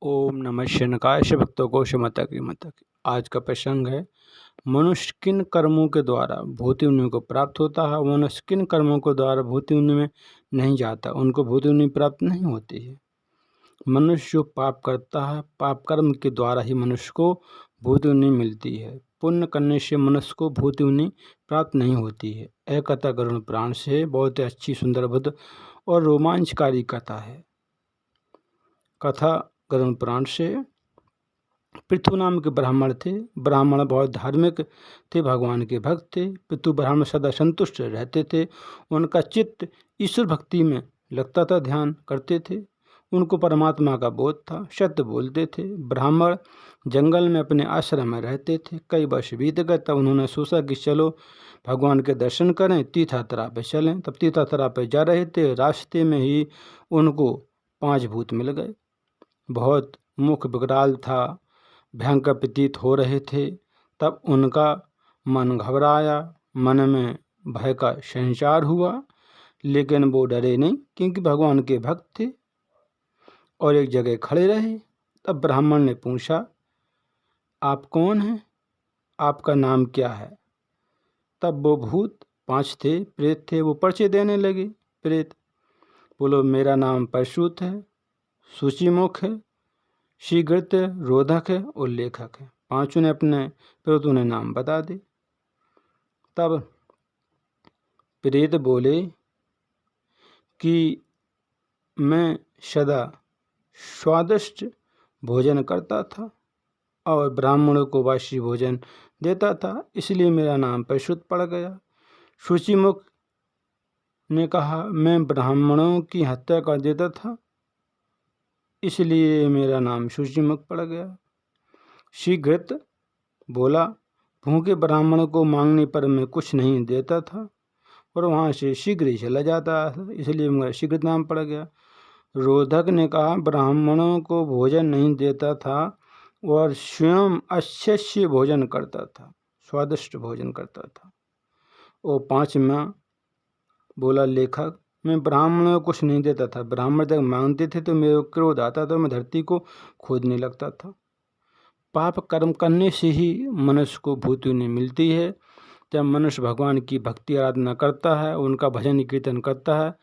ओम नमः शिवाय। भक्तों को क्षमता की माता की। आज का प्रसंग है, मनुष्य किन कर्मों के द्वारा भूत योनि को प्राप्त होता है। मनुष्य किन कर्मों के द्वारा भूत योनि में नहीं जाता, उनको भूत योनि प्राप्त नहीं होती है। मनुष्य जो पाप करता है, पाप कर्म के द्वारा ही मनुष्य को भूत योनि मिलती है। पुण्य करने से मनुष्य को भूत योनि प्राप्त नहीं होती है। यह कथा गरुड़ पुराण से बहुत ही अच्छी, सुंदर, अद्भुत और रोमांचकारी कथा है। कथा गरुड़ पुराण से। पृथु नाम के ब्राह्मण थे। ब्राह्मण बहुत धार्मिक थे, भगवान के भक्त थे। पृथु ब्राह्मण सदा संतुष्ट रहते थे। उनका चित्त ईश्वर भक्ति में लगता था, ध्यान करते थे। उनको परमात्मा का बोध था, सत्य बोलते थे। ब्राह्मण जंगल में अपने आश्रम में रहते थे। कई वर्ष बीत गए, तब उन्होंने सोचा कि चलो भगवान के दर्शन करें, तीर्थयात्रा पे चलें। तब तीर्थयात्रा पे जा रहे थे, रास्ते में ही उनको 5 भूत मिल गए। बहुत मुख विकराल था, भयंकर प्रतीत हो रहे थे। तब उनका मन घबराया, मन में भय का संचार हुआ, लेकिन वो डरे नहीं, क्योंकि भगवान के भक्त थे और एक जगह खड़े रहे। तब ब्राह्मण ने पूछा, आप कौन हैं, आपका नाम क्या है। तब वो भूत 5 थे, प्रेत थे, वो परिचय देने लगे। प्रेत बोलो, मेरा नाम परशुत है, सूचिमुख है, शीघ्रत, रोधक है और लेखक है। 5 ने अपने प्रेतों ने नाम बता दी। तब प्रेत बोले कि मैं सदा स्वादिष्ट भोजन करता था और ब्राह्मणों को बासी भोजन देता था, इसलिए मेरा नाम परशुत पड़ गया। सूचिमुख ने कहा, मैं ब्राह्मणों की हत्या कर देता था, इसलिए मेरा नाम सूचिमुख पड़ गया। शीघ्रत बोला, भूखे ब्राह्मण को मांगने पर मैं कुछ नहीं देता था और वहाँ से शीघ्र ही चला जाता था, इसलिए मेरा शीघ्र नाम पड़ गया। रोधक ने कहा, ब्राह्मणों को भोजन नहीं देता था और स्वयं अच्छे भोजन करता था, स्वादिष्ट भोजन करता था। और 5वां बोला लेखक, मैं ब्राह्मणों को कुछ नहीं देता था, ब्राह्मण जब मांगते थे तो मेरे क्रोध आता था, मैं धरती को खोदने लगता था। पाप कर्म करने से ही मनुष्य को भूत योनि मिलती है। जब मनुष्य भगवान की भक्ति आराधना करता है, उनका भजन कीर्तन करता है,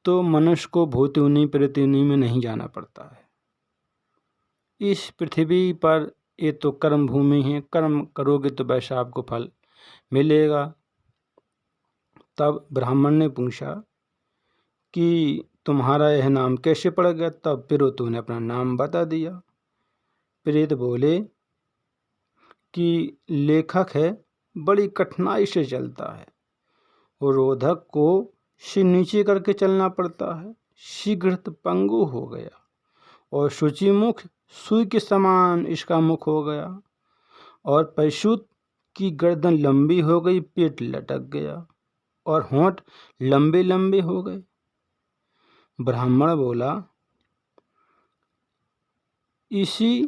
तो मनुष्य को भूत योनि, प्रेत योनि में नहीं जाना पड़ता है। इस पृथ्वी पर ये तो कर्म भूमि है, कर्म करोगे तो वैसा आपको फल मिलेगा। तब ब्राह्मण ने पूछा कि तुम्हारा यह नाम कैसे पड़ गया। तब प्रेतों ने अपना नाम बता दिया। प्रेत बोले कि लेखक है, बड़ी कठिनाई से चलता है, रोधक को सिर नीचे करके चलना पड़ता है, शीघ्र पंगु हो गया, और सूचिमुख सुई के समान इसका मुख हो गया, और परशुत की गर्दन लंबी हो गई, पेट लटक गया और होंठ लंबे लंबे हो गए। ब्राह्मण बोला, इसी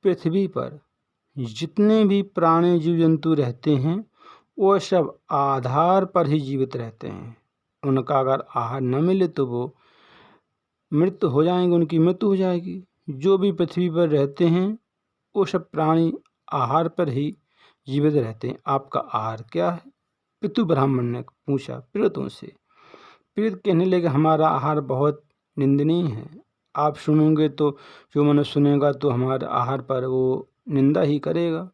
पृथ्वी पर जितने भी प्राणी जीव जंतु रहते हैं, वो सब आधार पर ही जीवित रहते हैं। उनका अगर आहार न मिले तो वो मृत्यु हो जाएंगे, उनकी मृत्यु हो जाएगी। जो भी पृथ्वी पर रहते हैं वो सब प्राणी आहार पर ही जीवित रहते हैं। आपका आहार क्या है। पितु ब्राह्मण ने पूछा प्रेतों से। प्रेत कहने लगे, हमारा आहार बहुत निंदनीय है। आप सुनोगे तो, जो मनुष्य सुनेगा तो हमारे आहार पर वो निंदा ही करेगा।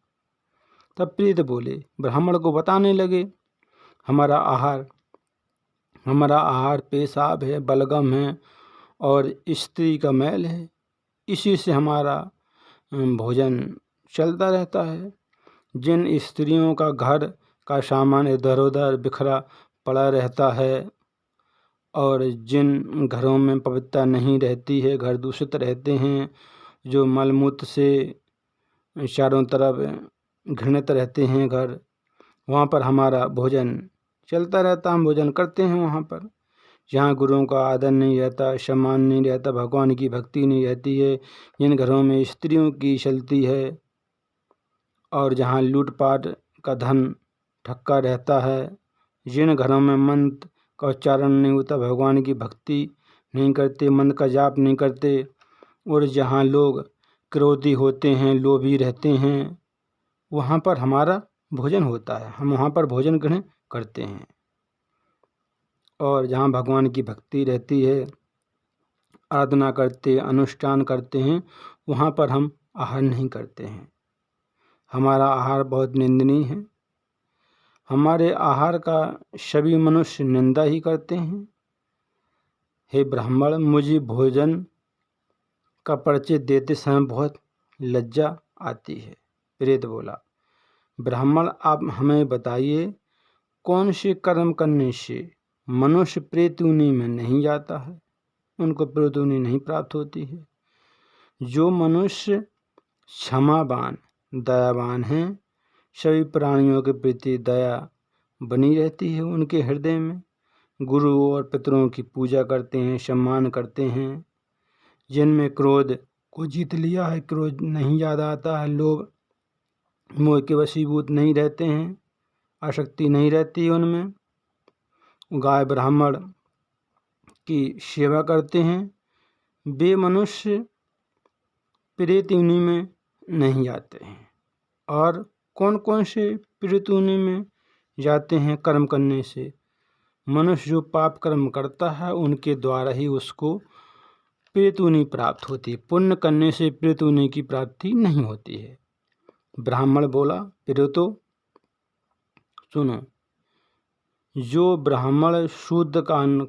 तब प्रेत बोले, ब्राह्मण को बताने लगे, हमारा आहार पेशाब है, बलगम है और स्त्री का मैल है, इसी से हमारा भोजन चलता रहता है। जिन स्त्रियों का घर का सामान इधर उधर बिखरा पड़ा रहता है और जिन घरों में पवित्रता नहीं रहती है, घर दूषित रहते हैं, जो मलमूत्र से चारों तरफ घृणित रहते हैं घर, वहाँ पर हमारा भोजन चलता रहता, हम भोजन करते हैं। वहाँ पर जहाँ गुरुओं का आदर नहीं रहता, सम्मान नहीं रहता, भगवान की भक्ति नहीं रहती है, जिन घरों में स्त्रियों की चलती है और जहाँ लूटपाट का धन ठक्का रहता है, जिन घरों में मंत्र का उच्चारण नहीं होता, भगवान की भक्ति नहीं करते, मंत्र का जाप नहीं करते, और जहाँ लोग क्रोधी होते हैं, लोभी रहते हैं, वहाँ पर हमारा भोजन होता है, हम वहाँ पर भोजन ग्रहण करते हैं। और जहाँ भगवान की भक्ति रहती है, आराधना करते, अनुष्ठान करते हैं, वहाँ पर हम आहार नहीं करते हैं। हमारा आहार बहुत निंदनीय है। हमारे आहार का सभी मनुष्य निंदा ही करते हैं। हे ब्राह्मण, मुझे भोजन का परिचय देते समय बहुत लज्जा आती है। प्रेत बोला, ब्राह्मण आप हमें बताइए, कौन से कर्म करने से मनुष्य प्रेत योनि में नहीं जाता है, उनको प्रेत योनि नहीं प्राप्त होती है। जो मनुष्य क्षमावान, दयावान हैं, सभी प्राणियों के प्रति दया बनी रहती है उनके हृदय में, गुरु और पितरों की पूजा करते हैं, सम्मान करते हैं, जिनमें क्रोध को जीत लिया है, क्रोध नहीं ज़्यादा आता है, लोग मोह के वशीभूत नहीं रहते हैं, आसक्ति नहीं रहती है उनमें, गाय ब्राह्मण की सेवा करते हैं, वे मनुष्य प्रेत योनि में नहीं जाते हैं। और कौन कौन से प्रेत योनि में जाते हैं कर्म करने से? मनुष्य जो पाप कर्म करता है उनके द्वारा ही उसको प्रेत योनि प्राप्त होती है। पुण्य करने से प्रेत योनि की प्राप्ति नहीं होती है। ब्राह्मण बोला, प्रेतो सुनो, जो ब्राह्मण शुद्ध का अन्न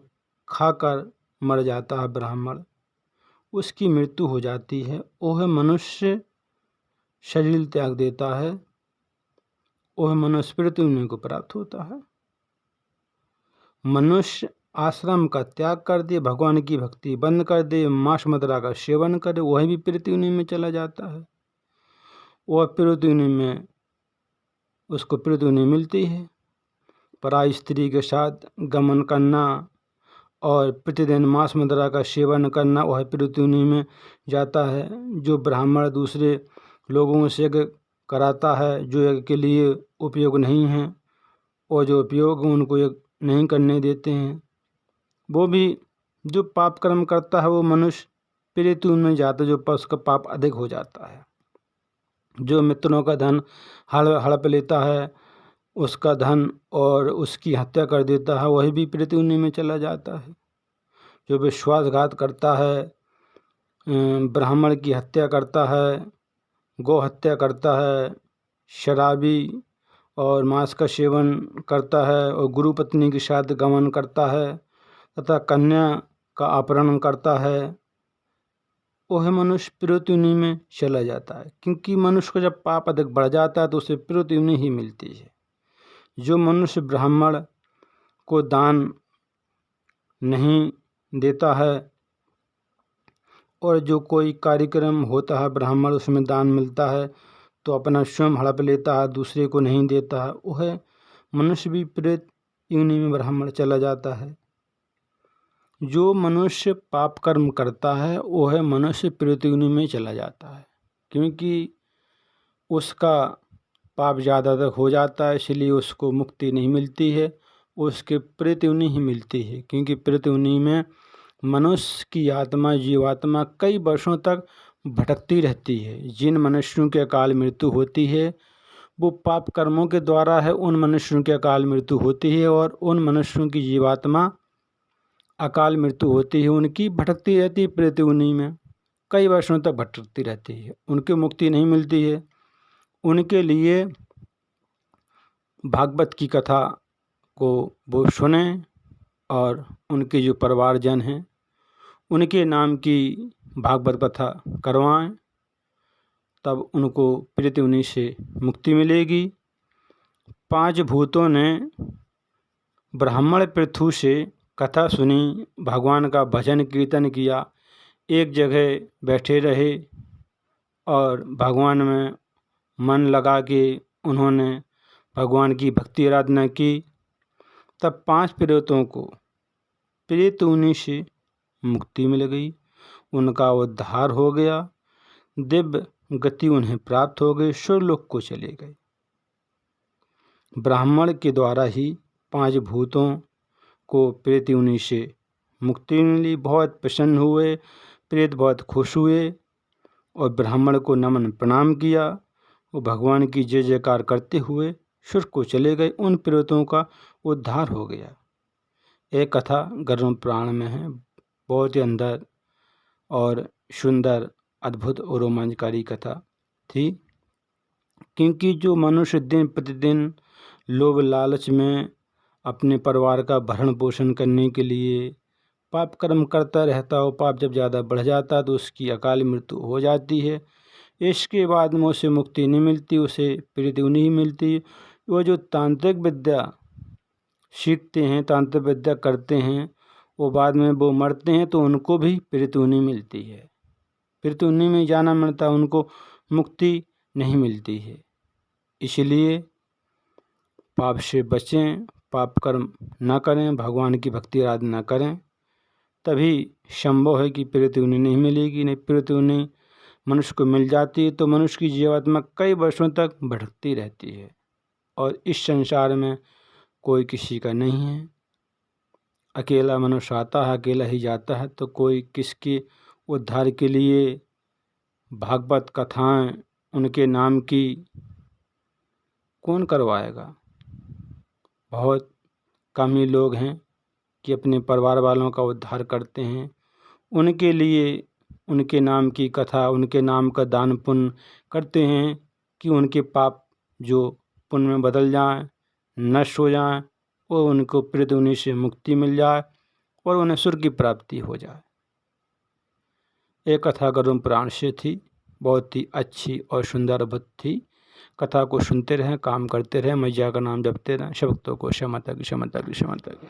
खाकर मर जाता है, ब्राह्मण उसकी मृत्यु हो जाती है, वह मनुष्य शरीर त्याग देता है, वह मनुष्य प्रेत योनि को प्राप्त होता है। मनुष्य आश्रम का त्याग कर दे, भगवान की भक्ति बंद कर दे, मांस मदिरा का सेवन करे, वह भी प्रेत योनि में चला जाता है। वह प्रेत योनि में उसको प्रेत योनि मिलती है। पराई स्त्री के साथ गमन करना और प्रतिदिन मांस मदिरा का सेवन करना, वह प्रेत योनि में जाता है। जो ब्राह्मण दूसरे लोगों से यज्ञ कराता है, जो यज्ञ के लिए उपयोग नहीं है, और जो उपयोग उनको यज्ञ नहीं करने देते हैं, वो भी जो पाप कर्म करता है वो मनुष्य प्रेत योनि में जाता है, जो उसका पाप अधिक हो जाता है। जो मित्रों का धन हड़प लेता है, उसका धन और उसकी हत्या कर देता है, वही भी प्रेत योनि में चला जाता है। जो विश्वासघात करता है, ब्राह्मण की हत्या करता है, गौ हत्या करता है, शराबी और मांस का सेवन करता है, और गुरु पत्नी के साथ गमन करता है तथा कन्या का अपहरण करता है, वह मनुष्य प्रेत योनि में चला जाता है। क्योंकि मनुष्य को जब पाप अधिक बढ़ जाता है तो उसे प्रेत योनि ही मिलती है। जो मनुष्य ब्राह्मण को दान नहीं देता है, और जो कोई कार्यक्रम होता है ब्राह्मण उसमें दान मिलता है तो अपना स्वयं हड़प लेता है, दूसरे को नहीं देता है, वह मनुष्य भी प्रेत योनि में ब्राह्मण चला जाता है। जो मनुष्य पाप कर्म करता है वह मनुष्य प्रेत योनि में चला जाता है, क्योंकि उसका पाप ज़्यादा तक हो जाता है, इसलिए उसको मुक्ति नहीं मिलती है, उसके प्रेत योनि ही मिलती है। क्योंकि प्रेत योनि में मनुष्य की आत्मा, जीवात्मा कई वर्षों तक भटकती रहती है। जिन मनुष्यों के अकाल मृत्यु होती है वो पाप कर्मों के द्वारा है, उन मनुष्यों की अकाल मृत्यु होती है, और उन मनुष्यों की जीवात्मा अकाल मृत्यु होती है उनकी, भटकती रहती है प्रेत योनि में, कई वर्षों तक भटकती रहती है, उनकी मुक्ति नहीं मिलती है। उनके लिए भागवत की कथा को वो सुने और उनके जो परिवारजन हैं उनके नाम की भागवत कथा करवाएं, तब उनको प्रेत योनि से मुक्ति मिलेगी। 5 भूतों ने ब्राह्मण पृथु से कथा सुनी, भगवान का भजन कीर्तन किया, एक जगह बैठे रहे और भगवान में मन लगा के उन्होंने भगवान की भक्ति आराधना की। तब 5 प्रेतों को प्रेत योनि से मुक्ति मिल गई, उनका उद्धार हो गया, दिव्य गति उन्हें प्राप्त हो गई, स्वर्गलोक को चले गए। ब्राह्मण के द्वारा ही 5 भूतों को प्रेत योनि से मुक्ति मिली, बहुत प्रसन्न हुए। प्रेत बहुत खुश हुए और ब्राह्मण को नमन प्रणाम किया। वो भगवान की जय जयकार करते हुए स्वर्ग को चले गए। उन प्रेतों का उद्धार हो गया। एक कथा गरुड़ पुराण में है, बहुत ही अंदर और सुंदर, अद्भुत और रोमांचकारी कथा थी। क्योंकि जो मनुष्य दिन प्रतिदिन लोभ लालच में अपने परिवार का भरण पोषण करने के लिए पाप कर्म करता रहता हो, पाप जब ज़्यादा बढ़ जाता तो उसकी अकाल मृत्यु हो जाती है। इसके बाद में उसे मुक्ति नहीं मिलती, उसे पृथ्वी नहीं मिलती। वो जो तांत्रिक विद्या सीखते हैं, तांत्रिक विद्या करते हैं, वो बाद में वो मरते हैं तो उनको भी पृथ्वी नहीं मिलती है। पृथ्वी में जाना मिलता, उनको मुक्ति नहीं मिलती है। इसलिए पाप से बचें, पाप कर्म न करें, भगवान की भक्ति आराधना करें, तभी संभव है कि पृथ्वी नहीं मिलेगी। नहीं पृथ्वी मनुष्य को मिल जाती है तो मनुष्य की जीवात्मा कई वर्षों तक भटकती रहती है और इस संसार में कोई किसी का नहीं है। अकेला मनुष्य आता है, अकेला ही जाता है, तो कोई किसके उद्धार के लिए भागवत कथाएं उनके नाम की कौन करवाएगा। बहुत कम ही लोग हैं कि अपने परिवार वालों का उद्धार करते हैं। उनके लिए उनके नाम की कथा, उनके नाम का दान पुण्य करते हैं कि उनके पाप जो पुण्य में बदल जाएं, नष्ट हो जाएं और उनको पृथ्वी से मुक्ति मिल जाए और उन्हें स्वर्ग की प्राप्ति हो जाए। एक कथा गरुड़ पुराण से थी, बहुत ही अच्छी और सुंदर अद्भुत थी। कथा को सुनते रहें, काम करते रहें, मैया का नाम जपते रहें। सब भक्तों को क्षमा तक।